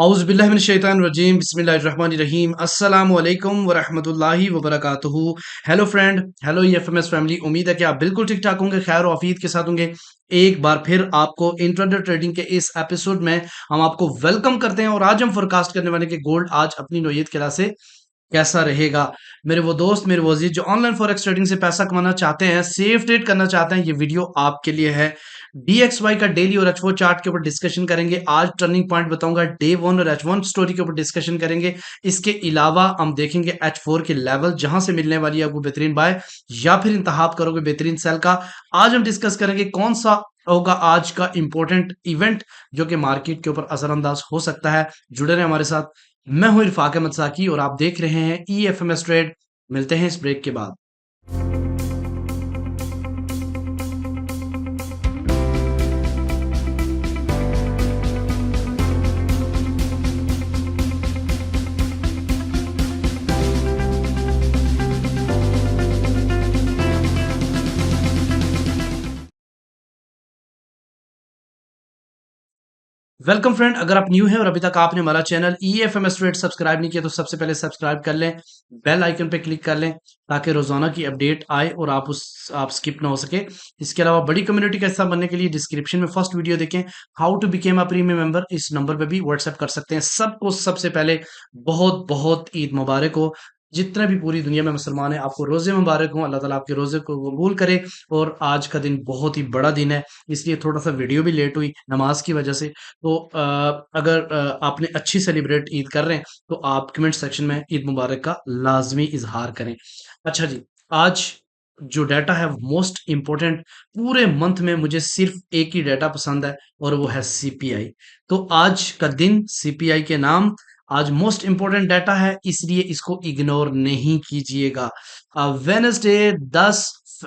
औज़ुबिल्लाहिमिनश्शैतानिर्रजीम बिस्मिल्लाहिर्रहमानिर्रहीम अस्सलामु अलैकुम वरहमतुल्लाहि वबरकातुहू। Hello friend, hello EFMS family. उम्मीद है कि आप बिल्कुल ठीक-ठाक होंगे, खैर और आफियत के साथ होंगे। एक बार फिर आपको इंट्राडे ट्रेडिंग के इस एपिसोड में हम आपको वेलकम करते हैं और आज हम फोरकास्ट करने वाले कि गोल्ड आज अपनी नौयत के लिहाज से कैसा रहेगा। मेरे वो दोस्त, मेरे वो अजीज जो ऑनलाइन फॉरेक्स ट्रेडिंग से पैसा कमाना चाहते हैं, सेफ ट्रेड करना चाहते हैं, ये वीडियो आपके लिए है। डीएक्सवाई का डेली और एच4 चार्ट के ऊपर डिस्कशन करेंगे। आज टर्निंग पॉइंट बताऊंगा, डे वन और एच1 स्टोरी के ऊपर डिस्कशन करेंगे। इसके अलावा हम देखेंगे एच4 के लेवल जहां से मिलने वाली है आपको बेहतरीन बाय या फिर इंतहाब करोगे बेहतरीन सेल का। आज हम डिस्कस करेंगे कौन सा होगा आज का इंपॉर्टेंट इवेंट जो कि मार्केट के ऊपर असरअंदाज हो सकता है। जुड़े रहे हमारे साथ। मैं हूं इरफाक अहमद साकी और आप देख रहे हैं ईएफएमएस ट्रेड। मिलते हैं इस ब्रेक के बाद। वेलकम फ्रेंड, अगर आप न्यू हैं और अभी तक आपने हमारा चैनल ईएफएमएस ट्रेड सब्सक्राइब नहीं किया तो सबसे पहले सब्सक्राइब कर लें, बेल आइकन पे क्लिक कर लें ताकि रोजाना की अपडेट आए और आप स्किप ना हो सके। इसके अलावा बड़ी कम्युनिटी का हिस्सा बनने के लिए डिस्क्रिप्शन में फर्स्ट वीडियो देखें, how to become a premium member. इस नंबर पे भी व्हाट्सएप कर सकते हैं। सबको सबसे पहले बहुत बहुत ईद मुबारक हो। जितने भी पूरी दुनिया में मुसलमान हैं, आपको रोजे मुबारक हो। अल्लाह ताला आपके रोजे को कबूल करे। और आज का दिन बहुत ही बड़ा दिन है, इसलिए थोड़ा सा वीडियो भी लेट हुई नमाज की वजह से। तो अगर आपने अच्छी सेलिब्रेट ईद कर रहे हैं तो आप कमेंट सेक्शन में ईद मुबारक का लाजमी इजहार करें। अच्छा जी, आज जो डाटा है मोस्ट इंपॉर्टेंट, पूरे मंथ में मुझे सिर्फ एक ही डाटा पसंद है और वो है सीपीआई। तो आज का दिन सीपीआई के नाम, आज मोस्ट इंपॉर्टेंट डाटा है, इसलिए इसको इग्नोर नहीं कीजिएगा। वेनसडे 10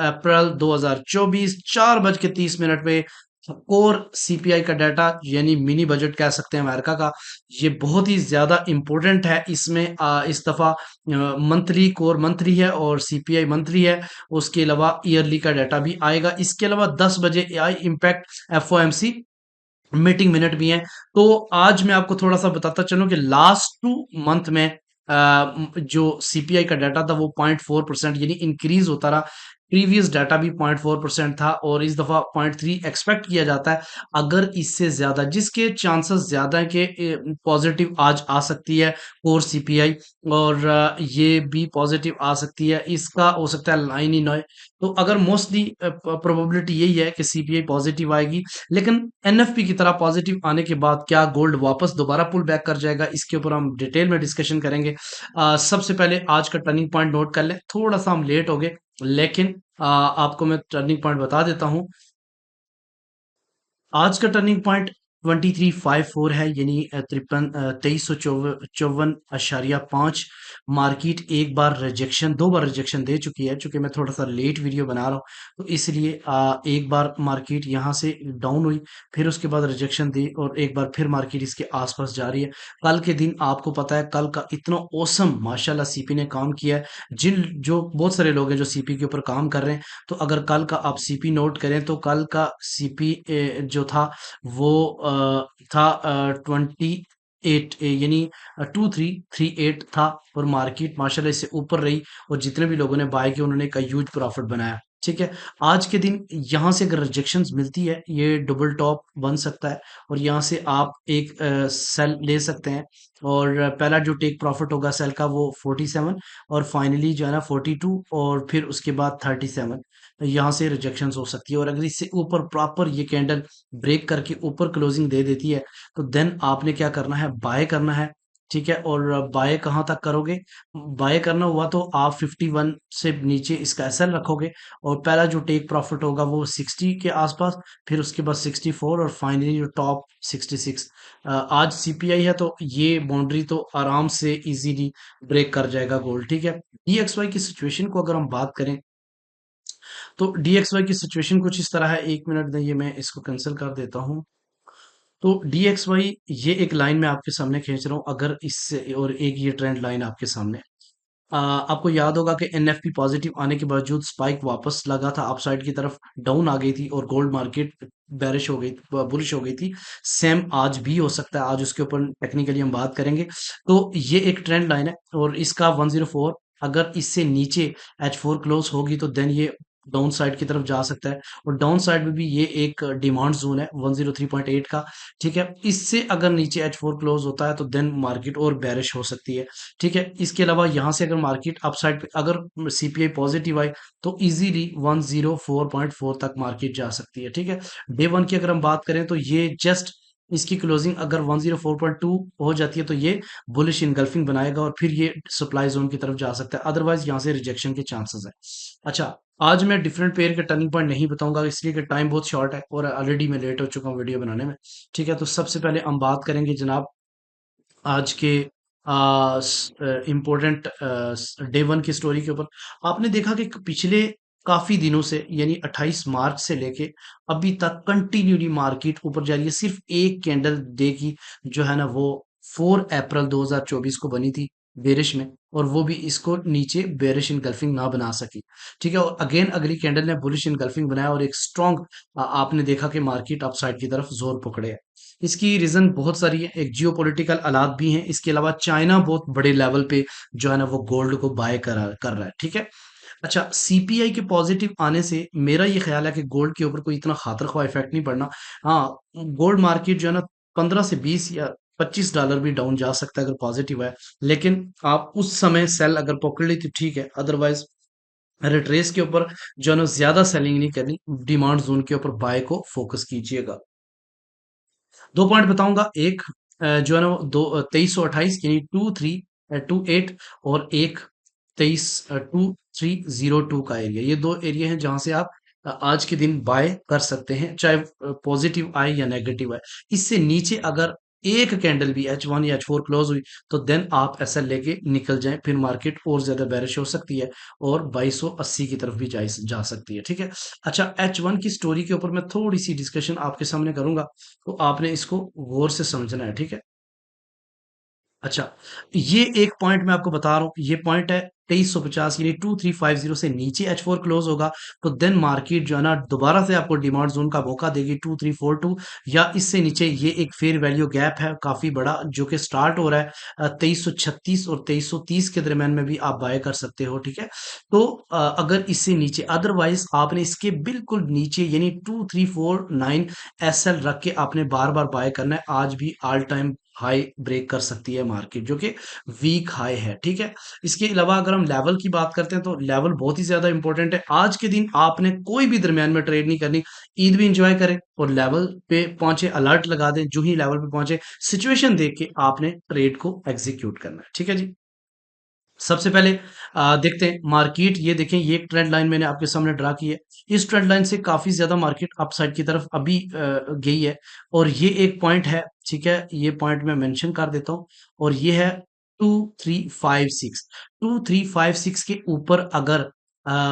अप्रैल 2024 4:30 पे कोर सीपीआई का डाटा यानी मिनी बजट कह सकते हैं अमेरिका का, ये बहुत ही ज्यादा इंपॉर्टेंट है। इसमें इस दफा मंथली कोर मंथली है और सीपीआई मंथली है। उसके अलावा ईयरली का डाटा भी आएगा। इसके अलावा 10 बजे AI impact FOMC meeting minute भी हैं। तो आज मैं आपको थोड़ा सा बताता चलूं कि लास्ट 2 मंथ में जो सीपीआई का डाटा था वो 0.4% यानी इंक्रीज होता रहा। प्रीवियस डाटा भी 0.4% था और इस दफा 0.3 एक्सपेक्ट किया जाता है। अगर इससे ज्यादा, जिसके चांसेस ज्यादा है कि पॉजिटिव आज आ सकती है कोर सीपीआई, और ये भी पॉजिटिव आ सकती है, इसका हो सकता है लाइन इन आए। तो अगर मोस्टली प्रोबेबिलिटी यही है कि सीपीआई पॉजिटिव आएगी। लेकिन एनएफपी की तरह पॉजिटिव आने के बाद क्या गोल्ड वापस दोबारा पुल बैक कर जाएगा, इसके ऊपर हम डिटेल में डिस्कशन करेंगे। सबसे पहले आज का टर्निंग पॉइंट नोट कर लें। थोड़ा सा हम लेट हो गए, लेकिन आपको मैं टर्निंग पॉइंट बता देता हूं। आज का टर्निंग पॉइंट 2354 है, यानी 2354.5। मार्केट एक बार रिजेक्शन, 2 बार रिजेक्शन दे चुकी है। चूंकि मैं थोड़ा सा लेट वीडियो बना रहा हूँ तो इसलिए एक बार मार्केट यहाँ से डाउन हुई, फिर उसके बाद रिजेक्शन दी और एक बार फिर मार्केट इसके आसपास जा रही है। कल के दिन आपको पता है कल का इतना औसम माशाल्लाह सीपी ने काम किया है। जिन जो बहुत सारे लोग हैं जो सीपी के ऊपर काम कर रहे हैं, तो अगर कल का आप सीपी नोट करें तो कल का सीपी जो था वो था 28 यानी 2338 था। और मार्केट माशाल्लाह इससे ऊपर रही और जितने भी लोगों ने बाय किया उन्होंने का ह्यूज प्रॉफिट बनाया। ठीक है, आज के दिन यहाँ से अगर रिजेक्शंस मिलती है, ये डबल टॉप बन सकता है और यहाँ से आप एक सेल ले सकते हैं। और पहला जो टेक प्रॉफिट होगा सेल का वो 47 और फाइनली जो है ना 42 और फिर उसके बाद 37। यहाँ से रिजेक्शंस हो सकती है और अगर इससे ऊपर प्रॉपर ये कैंडल ब्रेक करके ऊपर क्लोजिंग दे देती है तो देन आपने क्या करना है, बाय करना है। ठीक है, और बाय कहाँ तक करोगे? बाय करना हुआ तो आप 51 से नीचे इसका एसएल रखोगे और पहला जो टेक प्रॉफिट होगा वो 60 के आसपास, फिर उसके बाद 64 और फाइनली जो टॉप 66। आज सीपीआई है तो ये बाउंड्री तो आराम से इजीली ब्रेक कर जाएगा गोल्ड। ठीक है, डीएक्सवाई की सिचुएशन को अगर हम बात करें तो डीएक्सवाई की सिचुएशन कुछ इस तरह है। 1 मिनट दें, ये मैं इसको कैंसिल कर देता हूँ। तो डीएक्सवाई ये एक लाइन मैं आपके सामने खींच रहा हूँ, अगर इससे और एक ये ट्रेंड लाइन आपके सामने। आपको याद होगा कि एनएफपी पॉजिटिव आने के बावजूद स्पाइक वापस लगा था, अपसाइड की तरफ डाउन आ गई थी और गोल्ड मार्केट बेरिश हो गई, बुलिश हो गई थी। सेम आज भी हो सकता है, आज उसके ऊपर टेक्निकली हम बात करेंगे। तो ये एक ट्रेंड लाइन है और इसका 104 अगर इससे नीचे H4 क्लोज होगी तो देन ये डाउन साइड की तरफ जा सकता है और डाउन साइड में भी ये एक डिमांड जोन है 103.8 का। ठीक है, इससे अगर नीचे H4 क्लोज होता है तो देन मार्केट और बेरिश हो सकती है। ठीक है, इसके अलावा यहाँ से अगर मार्केट अपसाइड पे अगर सीपीआई पॉजिटिव आई तो इजीली 104.4 तक मार्केट जा सकती है। ठीक है, डे वन की अगर हम बात करें तो ये जस्ट इसकी क्लोजिंग अगर 104.2 हो जाती है तो ये बुलिश इनगल्फिंग बनाएगा और फिर ये सप्लाई जोन की तरफ जा सकता है, अदरवाइज यहाँ से रिजेक्शन के चांसेस है। अच्छा, आज मैं डिफरेंट पेयर के टर्निंग पॉइंट नहीं बताऊंगा इसलिए कि टाइम बहुत शॉर्ट है और ऑलरेडी मैं लेट हो चुका हूँ वीडियो बनाने में। ठीक है, तो सबसे पहले हम बात करेंगे जनाब आज के इम्पोर्टेंट डे वन की स्टोरी के ऊपर। आपने देखा कि पिछले काफी दिनों से यानी 28 मार्च से लेके अभी तक कंटिन्यूली मार्केट ऊपर जा रही है। सिर्फ एक कैंडल डे की जो है ना वो 4 अप्रैल 2024 को बनी थी बेरिश में, और वो भी इसको नीचे बेरिश इनगल्फिंग ना बना सकी। ठीक है, और अगेन अगली कैंडल ने बुलिश इनगल्फिंग बनाया और एक स्ट्रॉन्ग आपने देखा कि मार्केट अपसाइड की तरफ जोर पकड़े है। इसकी रीजन बहुत सारी है, एक जियोपॉलिटिकल हालात भी हैं, इसके अलावा चाइना बहुत बड़े लेवल पे जो है ना वो गोल्ड को बाय कर रहा है। ठीक है, अच्छा, सीपीआई के पॉजिटिव आने से मेरा ये ख्याल है कि गोल्ड के ऊपर कोई इतना खातर ख्वाह इफेक्ट नहीं पड़ना। हाँ, गोल्ड मार्केट जो है ना 15 से 20 या $25 भी डाउन जा सकता है अगर पॉजिटिव है, लेकिन आप उस समय सेल अगर पकड़ ली तो ठीक है, अदरवाइज रिट्रेस के ऊपर जो है ना ज्यादा सेलिंग नहीं करनी, डिमांड जोन के ऊपर बाय को फोकस कीजिएगा। दो पॉइंट बताऊंगा, एक जो है ना वो 2328 यानी 2328 और एक 2302 का एरिया, ये दो एरिया हैं जहां से आप आज के दिन बाय कर सकते हैं, चाहे पॉजिटिव आए या नेगेटिव आए। इससे नीचे अगर एक कैंडल भी H1 या H4 क्लोज हुई तो देन आप ऐसा लेके निकल जाएं, फिर मार्केट और ज्यादा बेरिश हो सकती है और 2280 की तरफ भी जा सकती है। ठीक है, अच्छा, H1 की स्टोरी के ऊपर मैं थोड़ी सी डिस्कशन आपके सामने करूंगा, तो आपने इसको गौर से समझना है। ठीक है, अच्छा, ये एक पॉइंट मैं आपको बता रहा हूँ, ये पॉइंट है 2350 यानी 2350 से नीचे H4 क्लोज होगा तो देन मार्केट जो है ना दोबारा से आपको डिमांड जोन का मौका देगी 2342, या इससे नीचे ये एक फेयर वैल्यू गैप है काफी बड़ा जो कि स्टार्ट हो रहा है 2336 और 2330 के दरम्यान में भी आप बाय कर सकते हो। ठीक है, तो अगर इससे नीचे, अदरवाइज आपने इसके बिल्कुल नीचे यानी 2349 एसएल रख के आपने बार बार बाय करना है। आज भी ऑल टाइम हाई ब्रेक कर सकती है मार्केट जो कि वीक हाई है। ठीक है, इसके अलावा अगर हम लेवल की बात करते हैं तो लेवल बहुत ही ज्यादा इंपॉर्टेंट है। आज के दिन आपने कोई भी दरमियान में ट्रेड नहीं करनी, ईद भी इंजॉय करें और लेवल पे पहुंचे अलर्ट लगा दें, जो ही लेवल पे पहुंचे सिचुएशन देख के आपने ट्रेड को एग्जीक्यूट करना है। ठीक है जी, सबसे पहले देखते हैं मार्केट, ये देखें ये एक ट्रेंड लाइन मैंने आपके सामने ड्रा की है। इस ट्रेंड लाइन से काफी ज्यादा मार्केट अपसाइड की तरफ अभी गई है और ये एक पॉइंट है। ठीक है, ये पॉइंट मैं मेंशन कर देता हूं और ये है 2356। 2356 के ऊपर अगर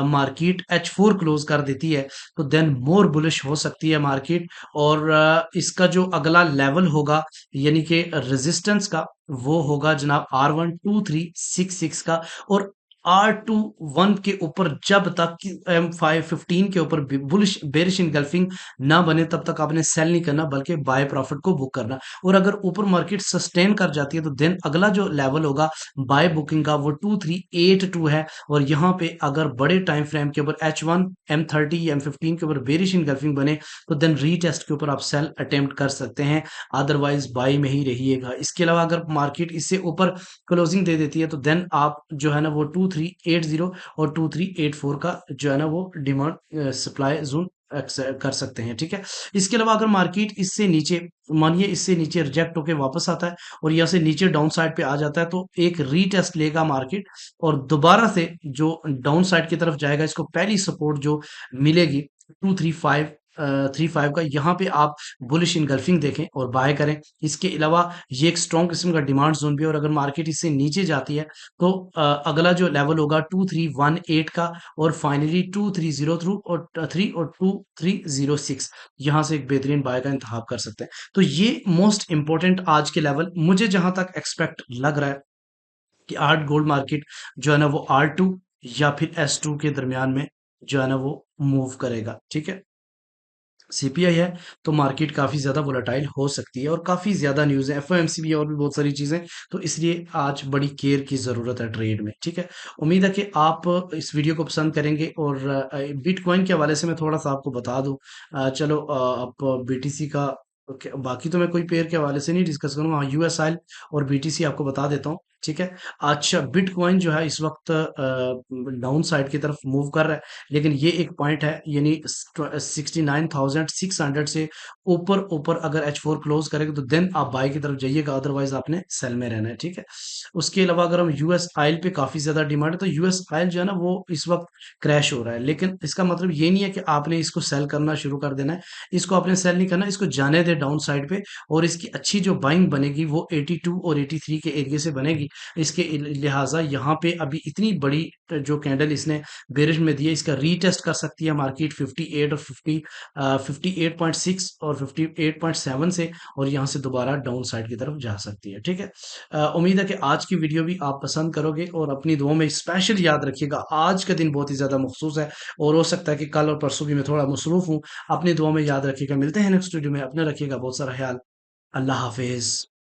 मार्केट H4 क्लोज कर देती है तो देन मोर बुलिश हो सकती है मार्केट, और इसका जो अगला लेवल होगा यानी कि रेजिस्टेंस का, वो होगा जनाब R12366 का, और R21 के ऊपर जब तक कि M515 के ऊपर बुलिश बेरिश इनगल्फिंग ना बने तब तक आपने सेल नहीं करना बल्कि बाय प्रॉफिट को बुक करना। और अगर ऊपर मार्केट सस्टेन कर जाती है तो देन अगला जो लेवल होगा बाय बुकिंग का वो 2382 है, और यहाँ पे अगर बड़े टाइम फ्रेम के ऊपर H1 M30 या M15 के ऊपर बेरिश इनगल्फिंग बने तो देन रीटेस्ट के ऊपर आप सेल अटेम्प्ट कर सकते हैं, अदरवाइज बाई में ही रहिएगा। इसके अलावा अगर मार्केट इससे ऊपर क्लोजिंग दे देती है तो देन आप जो है ना वो 2380 और 2384 का जो है ना वो डिमांड सप्लाई जोन कर सकते हैं। ठीक है, इसके अलावा अगर मार्केट इससे नीचे, मानिए इससे नीचे रिजेक्ट होके वापस आता है और यहाँ से नीचे डाउन साइड पे आ जाता है तो एक रीटेस्ट लेगा मार्केट और दोबारा से जो डाउन साइड की तरफ जाएगा, इसको पहली सपोर्ट जो मिलेगी 235 का, यहाँ पे आप बुलिश इनगल्फिंग देखें और बाय करें। इसके अलावा ये एक स्ट्रॉन्ग किस्म का डिमांड जोन भी है और अगर मार्केट इससे नीचे जाती है तो अगला जो लेवल होगा 2318 का, और फाइनली 2303 और 2306, यहाँ से एक बेहतरीन बाय का इंतखाब कर सकते हैं। तो ये मोस्ट इंपॉर्टेंट आज के लेवल मुझे जहां तक एक्सपेक्ट लग रहा है कि आर्ट गोल्ड मार्केट जो है ना वो R2 या फिर S2 के दरमियान में जो है ना वो मूव करेगा। ठीक है, सीपीआई है तो मार्केट काफ़ी ज़्यादा वोलेटाइल हो सकती है और काफ़ी ज़्यादा न्यूज़ है, एफओएमसी और भी बहुत सारी चीज़ें, तो इसलिए आज बड़ी केयर की ज़रूरत है ट्रेड में। ठीक है, उम्मीद है कि आप इस वीडियो को पसंद करेंगे और बिटकॉइन के हवाले से मैं थोड़ा सा आपको बता दूं। चलो, आप बीटीसी का बाकी तो मैं कोई पेयर के हवाले से नहीं डिस्कस करूंगा, हाँ यूएसआई और बीटीसी आपको बता देता हूँ। ठीक है, अच्छा बिटकॉइन जो है इस वक्त डाउन साइड की तरफ मूव कर रहा है, लेकिन ये एक पॉइंट है, यानी 69,600 से ऊपर ऊपर अगर H4 क्लोज करेगा तो देन आप बाय की तरफ जाइएगा, अदरवाइज आपने सेल में रहना है। ठीक है, उसके अलावा अगर हम यूएस ऑयल पे काफी ज्यादा डिमांड है, तो यूएस ऑयल जो है ना वो इस वक्त क्रैश हो रहा है, लेकिन इसका मतलब ये नहीं है कि आपने इसको सेल करना शुरू कर देना है। इसको आपने सेल नहीं करना, इसको जाने दे डाउन साइड पे, और इसकी अच्छी जो बाइंग बनेगी वो 82 और 83 के एरिया से बनेगी। इसके लिहाजा यहाँ पे अभी इतनी बड़ी जो कैंडल इसने बेरिश में दी है, इसका रीटेस्ट कर सकती है मार्केट 58 और 58.6 और 58.7 से, और यहाँ से दोबारा डाउन साइड की तरफ जा सकती है। ठीक है, उम्मीद है कि आज की वीडियो भी आप पसंद करोगे, और अपनी दुआओं में स्पेशल याद रखिएगा, आज का दिन बहुत ही ज़्यादा मखसूस है, और हो सकता है कि कल और परसों भी मैं थोड़ा मसरूफ हूँ। अपनी दुआओं में याद रखिएगा, मिलते हैं नेक्स्ट वीडियो में, अपने रखिएगा बहुत सारा ख्याल। अल्लाह हाफिज़।